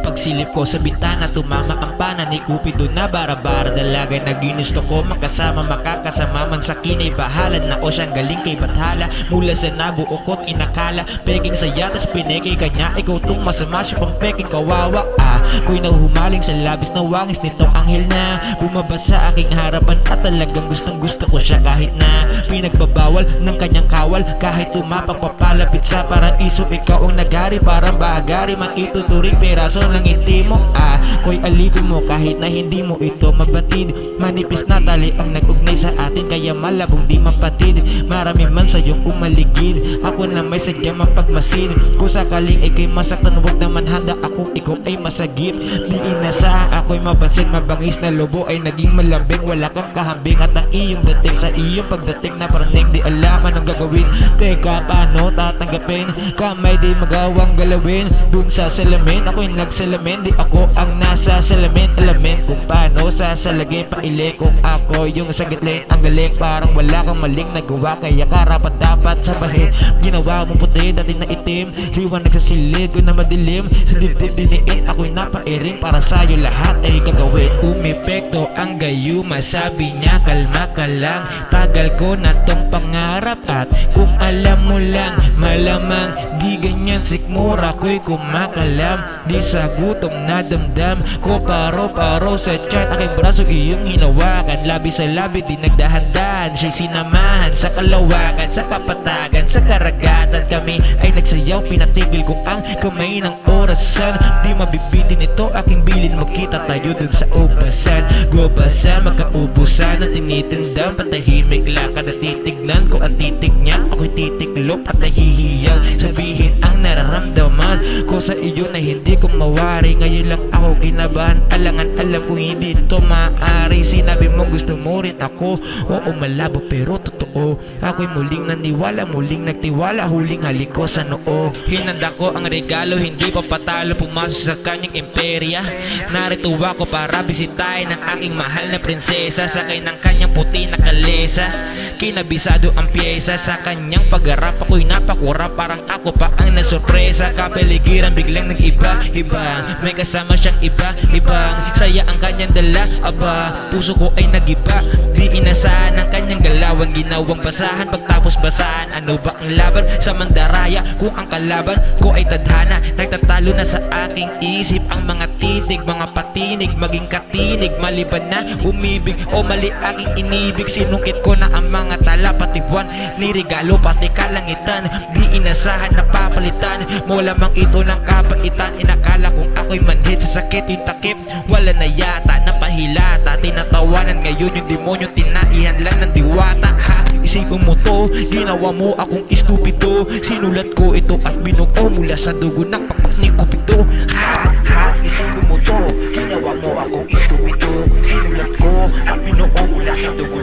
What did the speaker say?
Pagsilip ko sa bintana, tumama ang pana ni Cupido na bara-bara dalaga na ginusto ko makasama, makakasama man sa kinay bahalan na o siyang galing kay Bathala. Mula sa nabuo ko't inakala peking saya tas pineke kanya, ikaw tong masama siya pang peking kawawa. Ko'y nahumaling sa labis na wangis nitong anghel na bumaba sa aking harapan at talagang gustong gusto ko siya kahit na pinagbabawal ng kanyang kawal. Kahit tumapak papalapit sa paraiso, ikaw ang nagari parang bahagari man ituturing peraso ng ngiti mo. Ko'y alipin mo kahit na hindi mo ito mabatid. Manipis na tali ang nag-ugnay sa atin kaya malabong di mapatid. Marami man sa iyong umaligid, ako na may sadyang mapagmasid. Kung sakaling ikay masaktan, huwag naman handa akong ikaw ay masagip. Di inasa ako'y mabansin, mabangis na lobo ay naging malambing. Wala kang kahambing at ang iyong dating sa iyong pagdating na paraning di alam anong gagawin. Teka, paano tatanggapin? Kamay di magawang galawin. Dun sa salamin ako'y nagsalamin, di ako ang nasa salamin. Alamin kung paano sasalagin paili kung ako yung sagitlin. Ang galing parang wala kang maling nagawa, kaya karapat dapat sabahin. Ginawa mo puti dati na itim, liwanag sa silid ko na madilim. Sa dibdib diniin ako'y napairing, para sa'yo lahat ay gagawin. Umepekto ang gayuma, sabi niya kalma ka lang, tagal ko na tong pangarap. At kung alam mo lang, malamang di ganyan sikmura ko'y kumakalam. Di sa gutom na damdam ko paro-paro sa tiyan, aking braso iyong hinawakan. Labi sa labi di nagdahan-dahan, siya'y sinamahan sa kalawakan, sa kapatagan, sa karagatan. Kami ay nagsayaw, pinatigil ko ang kamay ng orasan. Di mabibitin ito aking bilin, magkita tayo dun sa ubasan. Gubasan, magkaubusan at tinitindang patahimik lang. Kada titignan ko ang titig niya, ako'y titiklop at nahihiyang sabihin ang nararamdaman ko sa iyo na hindi ko mawari. Ngayon lang ako kinabahan, alangan alam kung hindi ito maaari. Sinabi mo gusto mo rin ako, oo malabo pero totoo. Ako'y muling naniwala, muling nagtiwala, huling halik ko sa noo. Hinanda ko ang regalo, hindi pa patalo, pumasok sa kanyang imperya. Narito ako para bisitahin ang aking mahal na prinsesa, sakay ng kanyang puti na kalesa. Kinabisado ang pyesa sa kanyang pagharap, ako'y napakura parang ako pa ang nasurpresa. Kapaligiran biglang nag-iba-iba, may kasama siyang iba-ibang saya ang kanyang dala. Aba, puso ko ay nag-iba, di inasahan ang kanyang galawan. Ginawang basahan pagtapos basahan, ano ba ang laban sa mandaraya kung ang kalaban ko ay tadhana? Nagtatalo na sa aking isip ang mga titig, mga patinig, maging katinig. Maliban na umibig o mali aking inibig, sinungkit ko na ang mga tala pati buwan ni regalo pati kalangitan. Di inasahan na papalitan mo lamang ito ng kapaitan. Inakala kong ako'y manhid sa sakit yung takip, wala na yata napahilata. Tinatawanan ngayon yung demonyo, tinaihan lang ng diwata. Isipin mo to, ginawa mo akong istupido. Sinulat ko ito at binuo mula sa dugo ng pakpak ni Cupido. Isipin mo to, ginawa mo akong istupido. Sinulat ko at binuo mula sa dugo